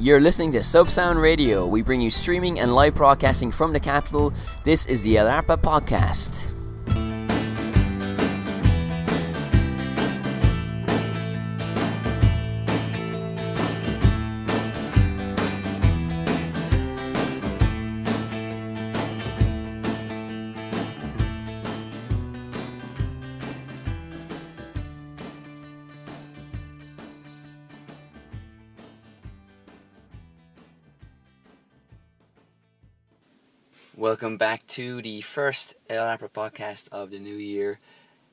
You're listening to Subsound Radio. We bring you streaming and live broadcasting from the capital. This is the Arpa podcast. Welcome back to the first Arpa podcast of the new year.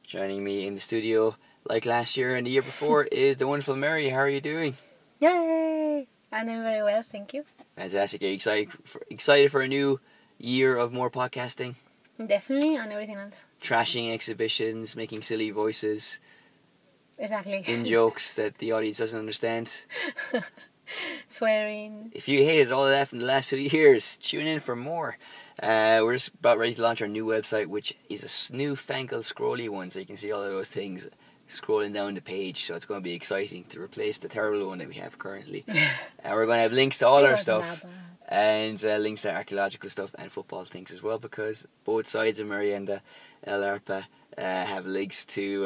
Joining me in the studio, like last year and the year before, is the wonderful Mary. How are you doing? Yay! I'm doing very well, thank you. Fantastic. Are you excited for a new year of more podcasting? Definitely, and everything else. Trashing exhibitions, making silly voices. Exactly. In jokes that the audience doesn't understand. Swearing. If you hated all of that from the last 2 years, tune in for more. We're just about ready to launch our new website, which is a newfangled scrolly one, so you can see all of those things scrolling down the page. So it's going to be exciting to replace the terrible one that we have currently. We're going to have links to all our stuff and links to archaeological stuff and football things as well, because both sides of Murray and El Arpa have links to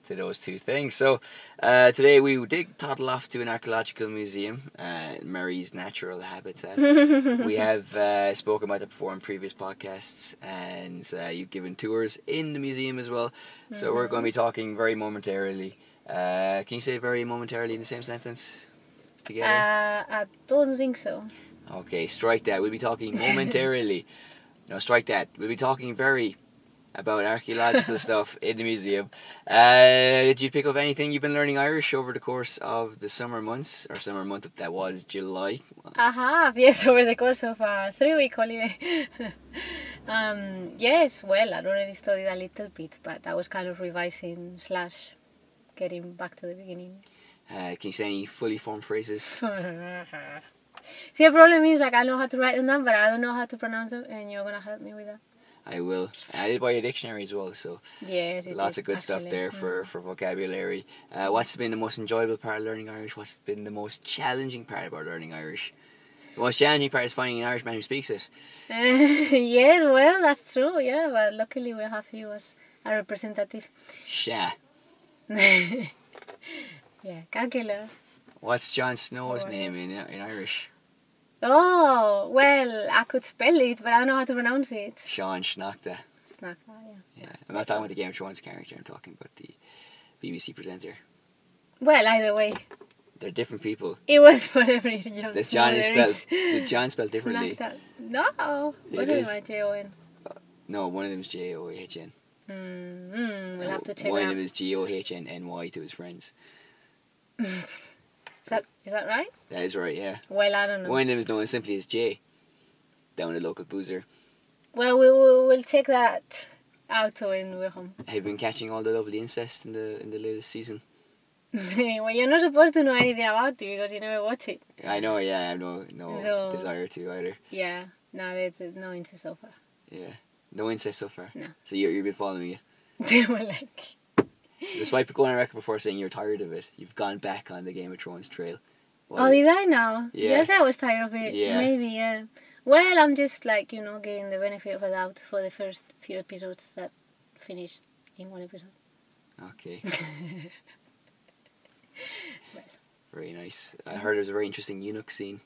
those two things. So today we did toddle off to an archaeological museum, Murray's natural habitat. We have spoken about that before in previous podcasts, and you've given tours in the museum as well. So we're going to be talking very momentarily. Can you say very momentarily in the same sentence together? I don't think so. Okay, strike that. We'll be talking momentarily. No, strike that. We'll be talking very about archaeological stuff in the museum. Did you pick up anything you've been learning Irish over the course of the summer months, or summer month that was July? I have, yes, over the course of a 3-week holiday. Yes, well, I'd already studied a little bit, but I was kind of revising / getting back to the beginning. Can you say any fully formed phrases? See, the problem is, like, I know how to write them down, but I don't know how to pronounce them, and you're going to help me with that. I will. I did buy a dictionary as well, so yes, lots of good stuff there for vocabulary. What's been the most enjoyable part of learning Irish? What's been the most challenging part about learning Irish? The most challenging part is finding an Irishman who speaks it. Yes, well, that's true, yeah, but luckily we have you as a representative. Sha. Yeah, calculator. What's Jon Snow's name in Irish? Oh, well, I could spell it, but I don't know how to pronounce it. Sean Snachta. Snachta, yeah. I'm not talking about the Game of Thrones character, I'm talking about the BBC presenter. Well, either way. They're different people. It was for every young. Did John spell differently? Snachta. No. What is it? J-O-N? No, one of them is J-O-H-N. We'll have to check One it of out. them is G-O-H-N-N-Y to his friends. Is that right? That is right, yeah. Well, I don't know. One of them is known simply as J, down at local boozer. Well, we'll check that out when we're home. Have you been catching all the lovely incest in the latest season? Well, you're not supposed to know anything about it because you never watch it. I know, yeah, I have no desire to either. Yeah, no, there's no incest so far. Yeah, no incest so far? No. So you've been following it? They were like... Despite going on record before saying you're tired of it, you've gone back on the Game of Thrones trail. Oh, did I now? Yeah. Yes, I was tired of it. Yeah. Maybe, yeah. Well, I'm just like, giving the benefit of a doubt for the first few episodes that finished in one episode. Okay. Well. Very nice. I heard there's a very interesting eunuch scene.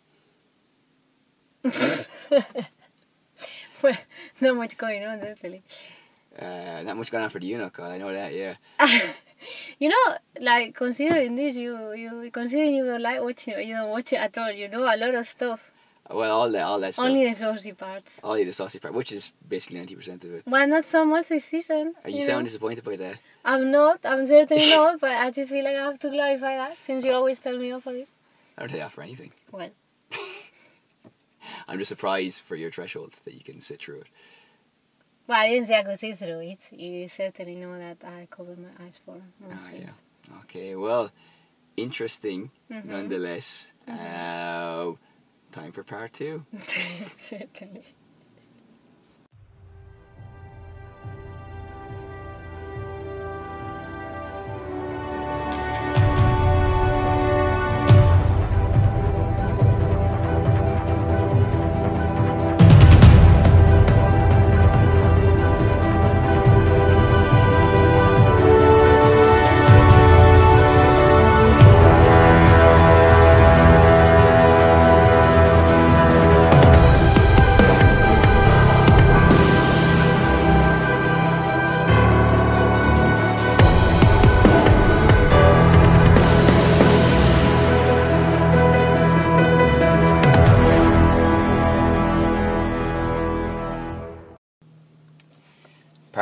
Well, not much going on, certainly. Not much going on for the eunuch, I know that, yeah. Like, considering this, considering you don't like watching it, you don't watch it at all, a lot of stuff. Well, all that stuff. Only the saucy parts. Only the saucy part, which is basically 90% of it. Well, not so much this season. Are you sound disappointed by that? I'm not, I'm certainly not, but I just feel like I have to clarify that, since you always tell me off for this. I don't tell you off for anything. Well. I'm just surprised for your thresholds that you can sit through it. Well, I didn't say I could see through it. You certainly know that I covered my eyes for most things. Yeah. Okay, well, interesting nonetheless. Time for part 2. Certainly.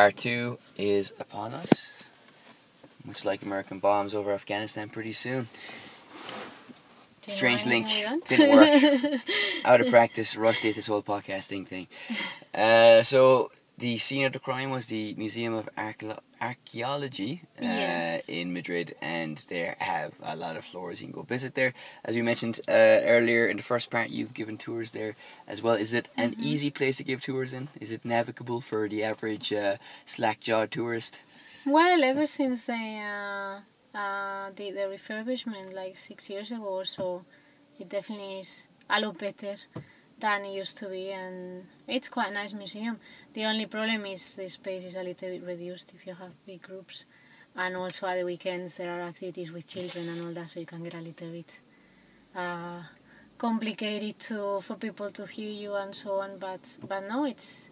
Part 2 is upon us. Much like American bombs over Afghanistan pretty soon. Strange link. Didn't work. Out of practice, rusty at this whole podcasting thing. So the scene of the crime was the Museum of Arqueology in Madrid, and they have a lot of floors you can go visit there. As we mentioned earlier in the first part, you've given tours there as well. Is it an easy place to give tours in? Is it navigable for the average slack-jawed tourist? Well, ever since they did the refurbishment like 6 years ago or so, it definitely is a lot better than it used to be, and it's quite a nice museum. The only problem is the space is a little bit reduced if you have big groups, and also at the weekends there are activities with children and all that, so you can get a little bit complicated for people to hear you and so on, but no, it's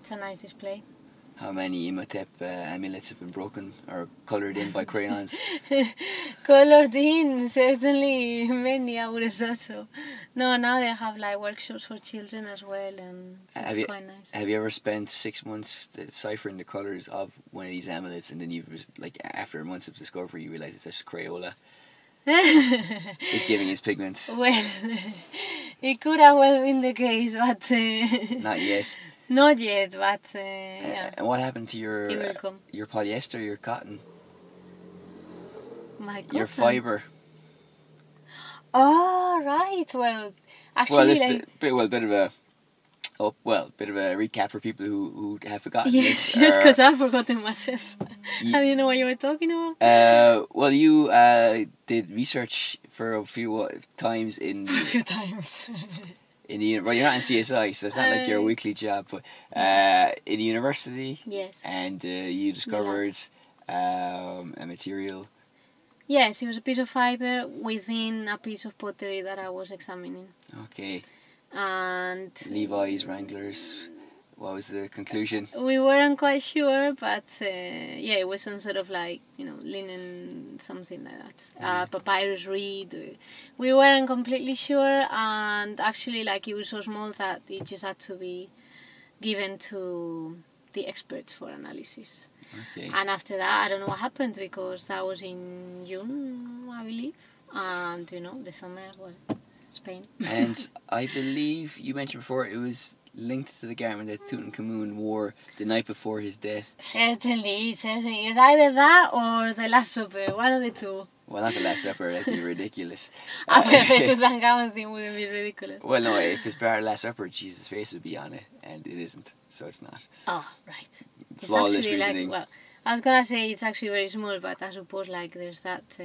a nice display. How many Imhotep amulets have been broken or coloured in by crayons? Coloured in, certainly many, I would have thought so. No, now they have like workshops for children as well, and it's quite nice. Have you ever spent 6 months deciphering the colours of one of these amulets, and then you've, like, after months of discovery, you realise it's just Crayola? It's giving its pigments. Well, it could have well been the case, but... Not yet. Not yet, but yeah. And what happened to your polyester, your cotton? My cotton? Your fibre? Oh, right. Well, actually, well, this bit of a recap for people who have forgotten this. Yes, because I've forgotten myself. I didn't know what you were talking about. Well, you did research for a few times in... For a few times. Well, you're not in CSI, so it's not like your weekly job, but in the university. Yes. And you discovered a material. Yes, it was a piece of fibre within a piece of pottery that I was examining. Okay. And... Levi's, Wranglers. What was the conclusion? We weren't quite sure, but it was some sort of like, linen, something like that. Papyrus reed. We weren't completely sure, and actually, like, it was so small that it just had to be given to the experts for analysis. Okay. And after that, I don't know what happened, because that was in June, I believe, and, the summer, well, Spain. And I believe you mentioned before it was linked to the garment that Tutankhamun wore the night before his death. Certainly. It's either that or the Last Supper, one of the two. Well, not the Last Supper, that'd be ridiculous. I think the Tutankhamun thing wouldn't be ridiculous. Well, no, if it's part of the Last Supper, Jesus' face would be on it, and it isn't, so it's not. Oh, right. Flawless it's actually reasoning. Like, well, I was gonna say it's actually very small, but I suppose like there's that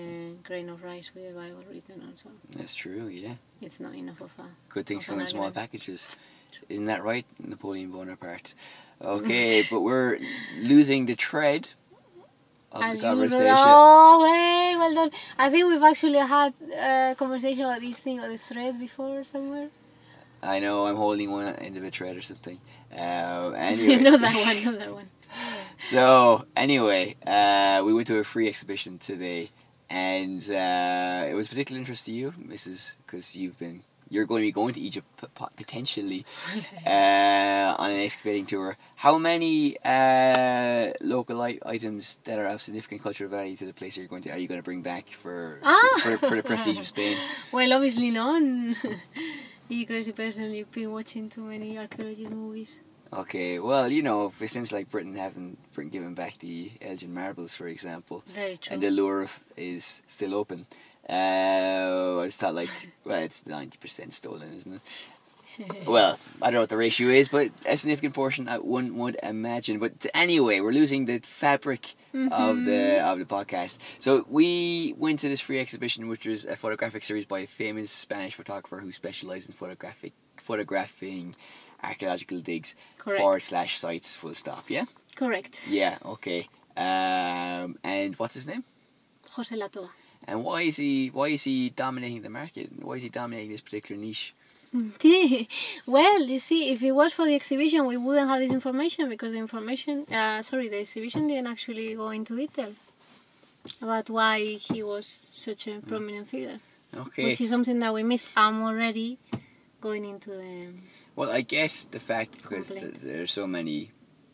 grain of rice with the Bible written on, so. That's true, yeah. It's not enough of a... Good things come in small packages. Isn't that right, Napoleon Bonaparte? Okay, but we're losing the thread of the conversation. Oh, hey, well done. I think we've actually had a conversation about this thing, or the thread before somewhere. I know, I'm holding one end of a thread or something. Anyway. Not that one. So, anyway, we went to a free exhibition today, and it was of particular interest to you, Mrs., because you're going to be going to Egypt potentially on an excavating tour. How many local items that are of significant cultural value to the place are you going to bring back for the prestige of Spain? Well, obviously none. You crazy person, you've been watching too many archaeology movies. Okay, well, since like Britain haven't given back the Elgin marbles, for example, very true, and the Louvre is still open. I just thought it's 90% stolen, isn't it? Well, I don't know what the ratio is, but a significant portion one would imagine. But anyway, we're losing the fabric of the podcast. So we went to this free exhibition, which was a photographic series by a famous Spanish photographer who specialised in photographing archaeological digs / sites, full stop. Yeah. Correct. Yeah. Okay. And what's his name? Jose Latova. And why is he dominating the market? Why is he dominating this particular niche? Well, you see, if it was for the exhibition, we wouldn't have this information, because the exhibition didn't actually go into detail about why he was such a prominent figure. Okay. Which is something that we missed. I'm already going into the... Well, I guess the fact, because there's so many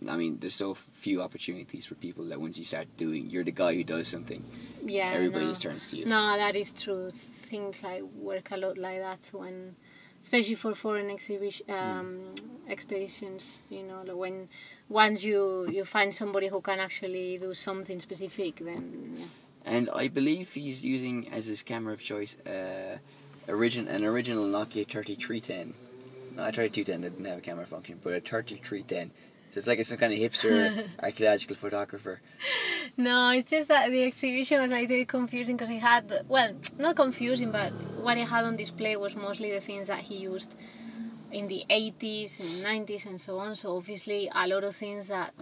I mean, there's so few opportunities for people that once you start doing, you're the guy who does something. Yeah, Everybody just turns to you. No, that is true. Things like work a lot like that when, especially for foreign expeditions. You know, like when once you find somebody who can actually do something specific, then yeah. And I believe he's using as his camera of choice an original Nokia 3310. No, a 3210 didn't have a camera function, but a 3310. So it's like some kind of hipster archaeological photographer. No, it's just that the exhibition was like very confusing because he had, well, not confusing, but what he had on display was mostly the things that he used in the 80s and 90s and so on. So obviously a lot of things that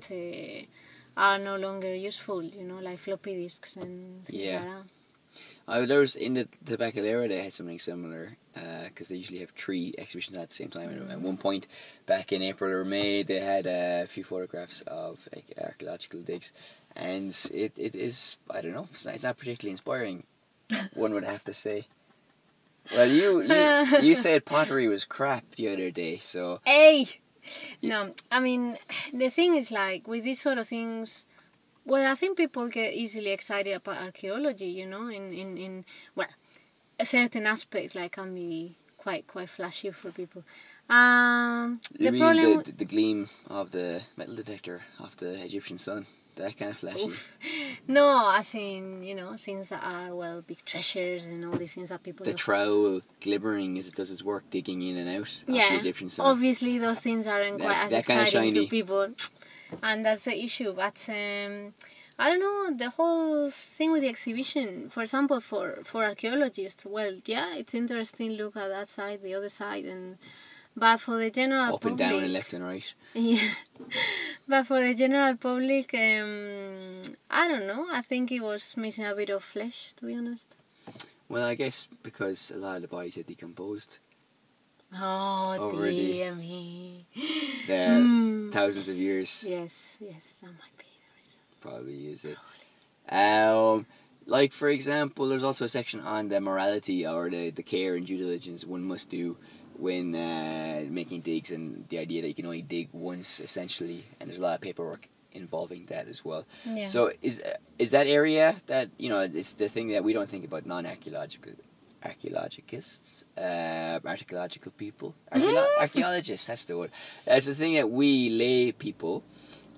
are no longer useful, you know, like floppy disks and things like that. There was in the tobacco era they had something similar because they usually have 3 exhibitions at the same time. And at one point, back in April or May, they had a few photographs of archaeological digs, and it is, I don't know, it's not particularly inspiring. One would have to say. Well, you said pottery was crap the other day, so. Hey, no, I mean the thing is like with these sort of things. Well, I think people get easily excited about archaeology, you know, in well, certain aspects like can be quite flashy for people. You mean the gleam of the metal detector of the Egyptian sun? That kind of flashy? Oof. No, as in, you know, things that are, well, big treasures and all these things that people The trowel glimmering as it does its work, digging in and out of the Egyptian sun. Obviously those things aren't quite as exciting to people. And that's the issue, but I don't know, the whole thing with the exhibition, for example, for archaeologists, well, yeah, it's interesting, look at that side, the other side, but for the general public... Up and down and left and right. Yeah, but for the general public, I don't know, I think it was missing a bit of flesh, to be honest. Well, I guess because a lot of the bodies had decomposed. Oh, dear me. The thousands of years. Yes, that might be the reason. Probably is it. Like, for example, there's also a section on the morality or the care and due diligence one must do when making digs, and the idea that you can only dig once, essentially, and there's a lot of paperwork involving that as well. Yeah. So is that area that, you know, it's the thing that we don't think about non-archaeological archaeologists, archaeological people, archaeologists, that's the word. It's the thing that we lay people,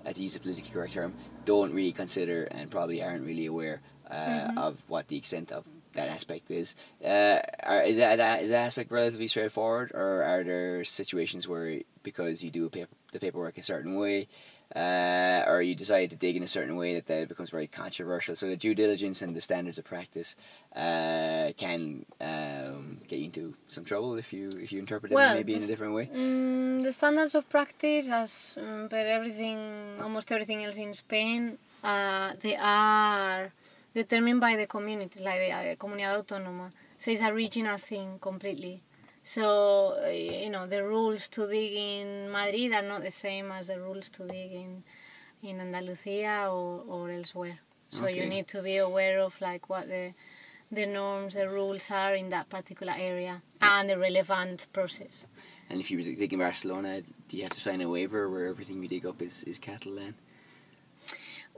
to use a politically correct term, don't really consider and probably aren't really aware of what the extent of that aspect is. Is that aspect relatively straightforward, or are there situations where because you do the paperwork a certain way, or you decide to dig in a certain way, that it becomes very controversial? So the due diligence and the standards of practice can get you into some trouble if you interpret it maybe in a different way. The standards of practice, as per almost everything else in Spain, they are determined by the community, like the Comunidad Autónoma. So it's a regional thing completely. So, you know, the rules to dig in Madrid are not the same as the rules to dig in Andalusia or elsewhere. So you need to be aware of like what the norms, the rules are in that particular area and the relevant process. And if you dig in Barcelona, do you have to sign a waiver where everything you dig up is cattle land?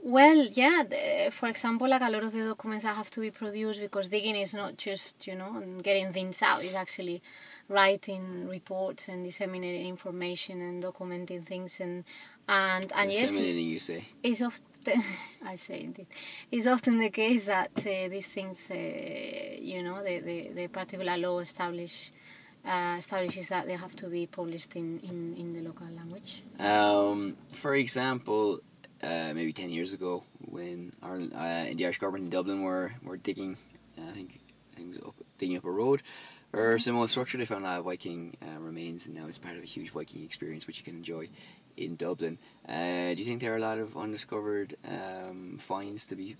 Well, yeah, for example, like a lot of the documents that have to be produced, because digging is not just, you know, getting things out, it's actually writing reports and disseminating information and documenting things and yes, you say. It's often, I say indeed, it's often the case that these things, you know, the particular law establishes that they have to be published in the local language. For example, maybe 10 years ago, when Ireland, the Irish government in Dublin were digging, I think it was digging up a road or some old structure, they found a lot of Viking remains, and now it's part of a huge Viking experience which you can enjoy in Dublin. Do you think there are a lot of undiscovered finds to be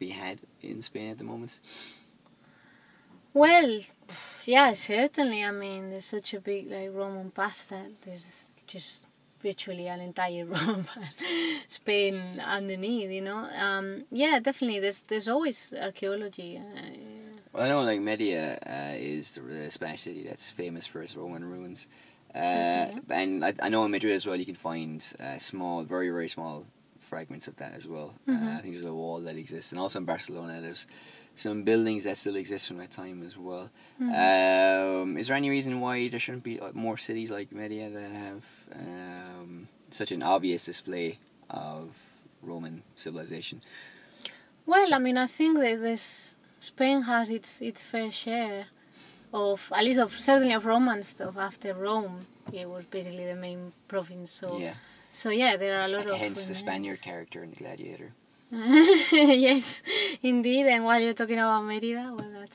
had in Spain at the moment? Well, yeah, certainly. I mean, there's such a big like Roman past that there's just virtually an entire Roman Spain underneath, you know. Yeah, definitely. There's always archaeology. Well, I know like Media is the Spanish city that's famous for its Roman ruins. And I know in Madrid as well you can find small, very, very small fragments of that as well. I think there's a wall that exists, and also in Barcelona there's some buildings that still exist from that time as well. Is there any reason why there shouldn't be more cities like Media that have such an obvious display of Roman civilization? Well, I mean, I think that Spain has its fair share of, at least certainly of Roman stuff. After Rome, it was basically the main province. So yeah, there are a lot of. Hence the Spaniard character in the Gladiator. Yes, indeed. And while you're talking about Mérida, well,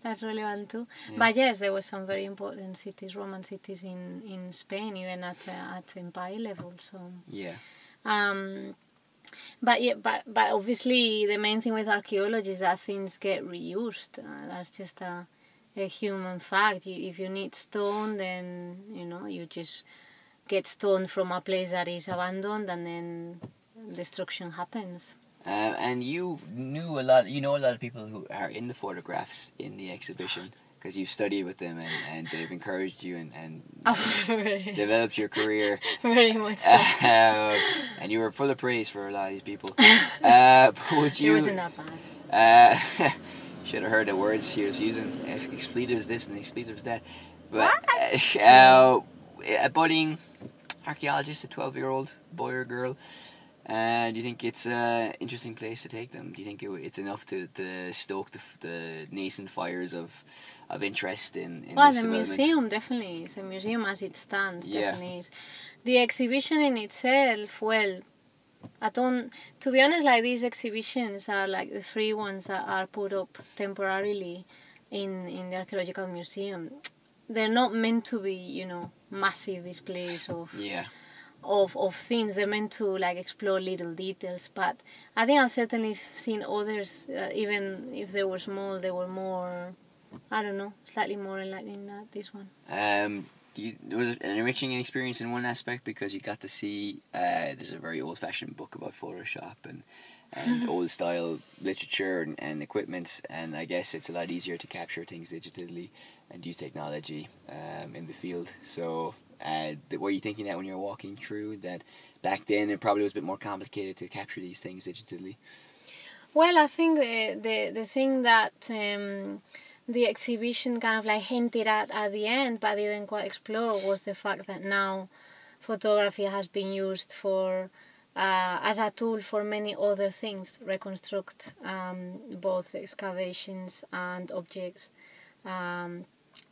that's relevant too. Yeah. But yes, there were some very important cities, Roman cities in Spain, even at empire level. So yeah. But obviously the main thing with archaeology is that things get reused. That's just a human fact. If you need stone, then you just get stone from a place that is abandoned, and then destruction happens. And you know a lot of people who are in the photographs in the exhibition, because you've studied with them and they've encouraged you and developed your career. Very much so. And you were full of praise for a lot of these people. But it wasn't that bad. Should have heard the words she was using. Expletives this and expletives that. But a budding archaeologist, a 12-year-old boy or girl, do you think it's an interesting place to take them? Do you think it's enough to stoke the nascent fires of interest in well, the museum definitely is. The museum as it stands definitely is. The exhibition in itself, well, to be honest, like these exhibitions are like the free ones that are put up temporarily in the archaeological museum. They're not meant to be, massive displays of things. They're meant to like explore little details, but I think I've certainly seen others, even if they were small, they were more, I don't know, slightly more enlightening than this one. There was an enriching experience in one aspect because you got to see there's a very old-fashioned book about Photoshop and old-style literature and equipment, and I guess it's a lot easier to capture things digitally and use technology in the field. So were you thinking that when you were walking through, that back then it probably was a bit more complicated to capture these things digitally? Well, I think the thing that the exhibition kind of like hinted at the end but didn't quite explore was the fact that now photography has been used for as a tool for many other things, reconstruct both excavations and objects,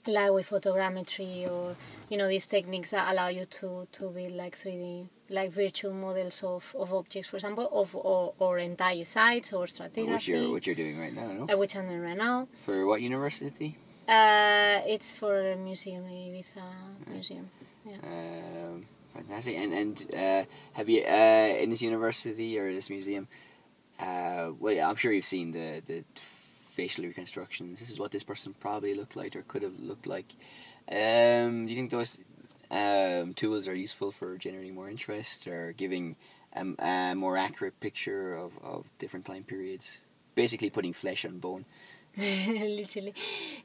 like with photogrammetry or these techniques that allow you to build like 3D, like virtual models of objects, for example, or entire sites or stratigraphy. Which you're doing right now, no? Which I'm doing right now. For what university? It's for a museum, the Ibiza museum. Yeah. Fantastic. And have you in this university or this museum? Well, I'm sure you've seen the facial reconstructions. This is what this person probably looked like or could have looked like. Do you think those tools are useful for generating more interest or giving a more accurate picture of different time periods? Basically putting flesh on bone. Literally.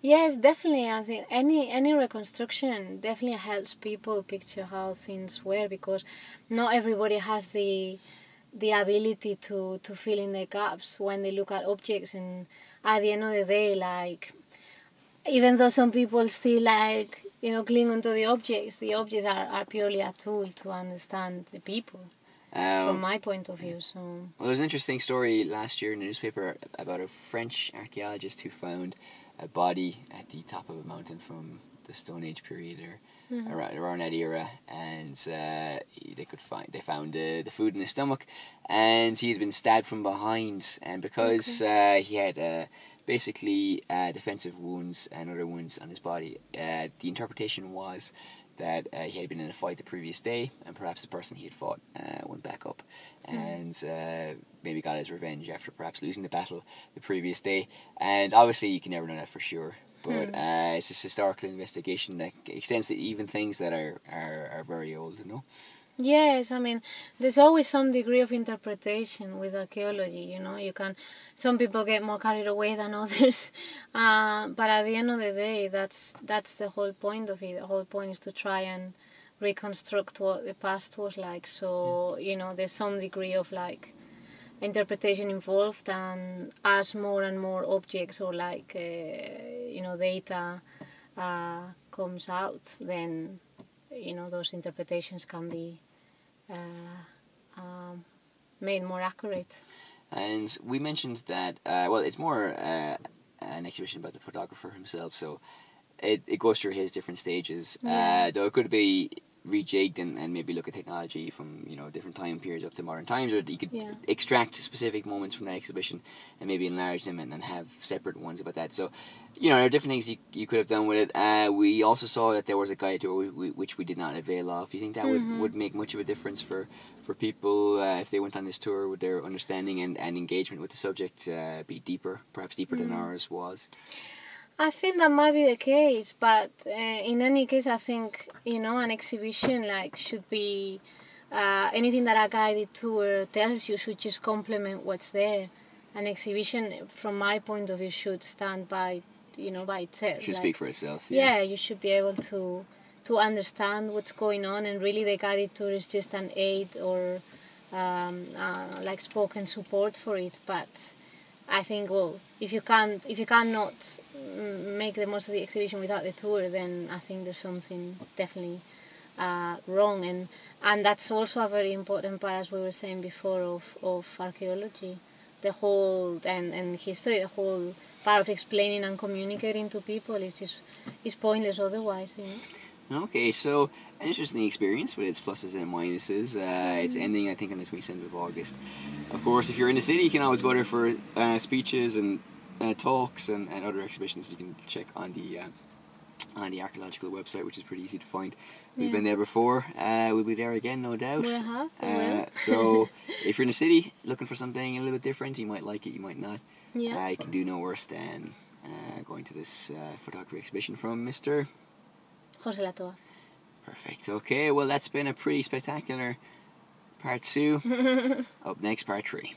Yes, definitely. I think any reconstruction definitely helps people picture how things were, because not everybody has the ability to fill in the gaps when they look at objects. And at the end of the day, like, even though some people still like cling onto the objects are purely a tool to understand the people. From my point of view, so... Well, there was an interesting story last year in the newspaper about a French archaeologist who found a body at the top of a mountain from the Stone Age period or around that era, and they found the food in his stomach, and he had been stabbed from behind, and because he had basically defensive wounds and other wounds on his body, the interpretation was that he had been in a fight the previous day, and perhaps the person he had fought went back up and maybe got his revenge after perhaps losing the battle the previous day. And obviously you can never know that for sure, but it's this historical investigation that extends to even things that are very old, Yes, I mean, there's always some degree of interpretation with archaeology, you know. Some people get more carried away than others, but at the end of the day, that's the whole point of it. The whole point is to try and reconstruct what the past was like. So, you know, there's some degree of like interpretation involved, and as more and more objects or like, you know, data comes out, then, you know, those interpretations can be made more accurate. And we mentioned that, well, it's more an exhibition about the photographer himself, so it goes through his different stages. Yeah. Though it could be rejigged and maybe look at technology from, you know, different time periods up to modern times, or you could extract specific moments from the exhibition and maybe enlarge them and then have separate ones about that. So, you know, there are different things you could have done with it. We also saw that there was a guide tour which we did not avail of. Do you think that would make much of a difference for people if they went on this tour? Would their understanding and engagement with the subject be deeper, perhaps deeper than ours was? I think that might be the case, but in any case, I think, you know, an exhibition like should be anything that a guided tour tells you should just complement what's there. An exhibition, from my point of view, should stand by, you know, by itself. Should speak for itself. Yeah, you should be able to understand what's going on, and really the guided tour is just an aid or like spoken support for it. But I think, well, if you cannot make the most of the exhibition without the tour, then I think there's something definitely wrong, and that's also a very important part, as we were saying before, of archaeology, the whole and history, the whole part of explaining and communicating to people is pointless otherwise, you know. Okay, so an interesting experience with its pluses and minuses. It's ending, I think, on the 27th of August. Of course, if you're in the city, you can always go there for speeches and talks and other exhibitions. You can check on the archaeological website, which is pretty easy to find. We've been there before. We'll be there again, no doubt. We have. So if you're in the city looking for something a little bit different, you might like it, you might not. Yeah. You can do no worse than going to this photography exhibition from Mr. Jose Latova. Perfect. Okay, well, that's been a pretty spectacular part 2. Up next, part 3.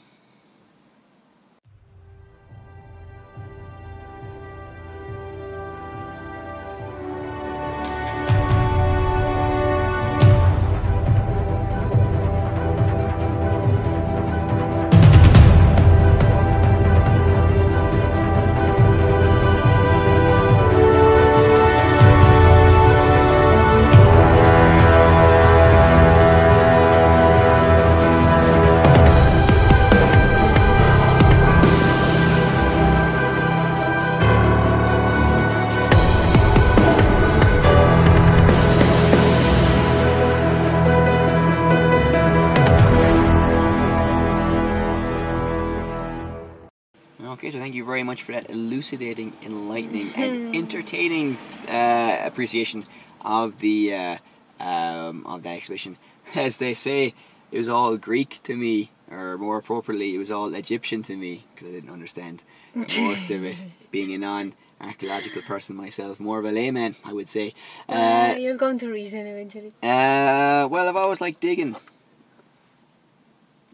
Okay, so thank you very much for that elucidating, enlightening, and entertaining appreciation of the of that exhibition. As they say, it was all Greek to me, or more appropriately, it was all Egyptian to me, because I didn't understand most of it. Being a non-archaeological person myself, more of a layman, I would say. You're going to reason eventually. Well, I've always liked digging.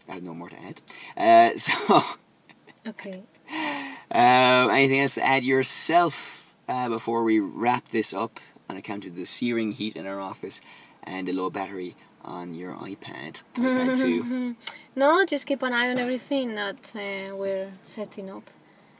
I have no more to add. So. Okay. Anything else to add yourself before we wrap this up on account of the searing heat in our office and the low battery on your iPad 2? No, just keep an eye on everything that we're setting up.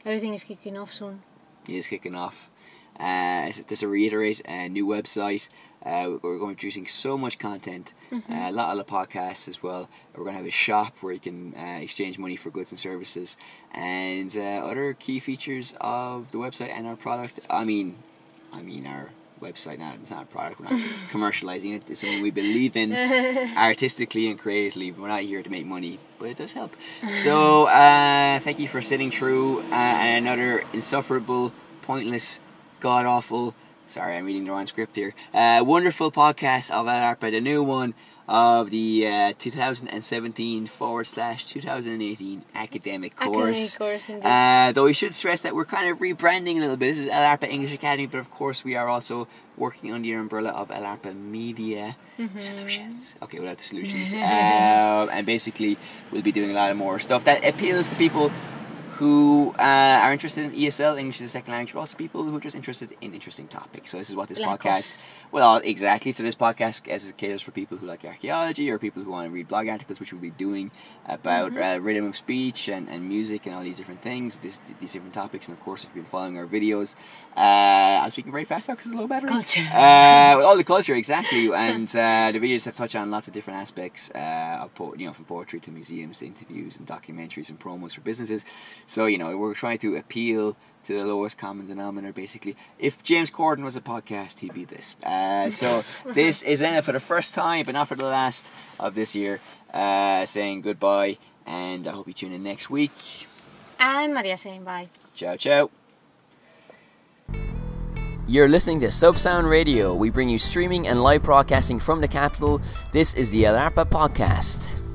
Everything is kicking off soon. It is kicking off. Just to reiterate, a new website. We're going to be producing so much content. A lot of the podcasts as well. We're going to have a shop where you can exchange money for goods and services, and other key features of the website and our product. I mean our website. Now it's not a product. We're not commercializing it. It's something we believe in artistically and creatively. We're not here to make money, but it does help. So thank you for sitting through another insufferable, pointless, god-awful, sorry, I'm reading the wrong script here, wonderful podcast of Arpa, the new one. of the 2017/2018 academic course. Though we should stress that we're kind of rebranding a little bit. This is Arpa English Academy, but of course we are also working under the umbrella of Arpa Media Solutions. Okay, we'll have the solutions. And basically we'll be doing a lot of more stuff that appeals to people who are interested in ESL, English as a second language, but also people who are just interested in interesting topics. So this is what this podcast... Well, exactly. So this podcast caters for people who like archaeology, or people who want to read blog articles, which we'll be doing about rhythm of speech and music and all these different things, these different topics. And of course, if you've been following our videos, I'm speaking very fast now because it's a low battery. Culture. All the culture, exactly. And the videos have touched on lots of different aspects of from poetry to museums to interviews and documentaries and promos for businesses. So, we're trying to appeal to the lowest common denominator, basically. If James Corden was a podcast, he'd be this. So this is Anna for the first time, but not for the last of this year, saying goodbye, and I hope you tune in next week. And Maria saying bye. Ciao, ciao. You're listening to Subsound Radio. We bring you streaming and live broadcasting from the capital. This is the Arpa Podcast.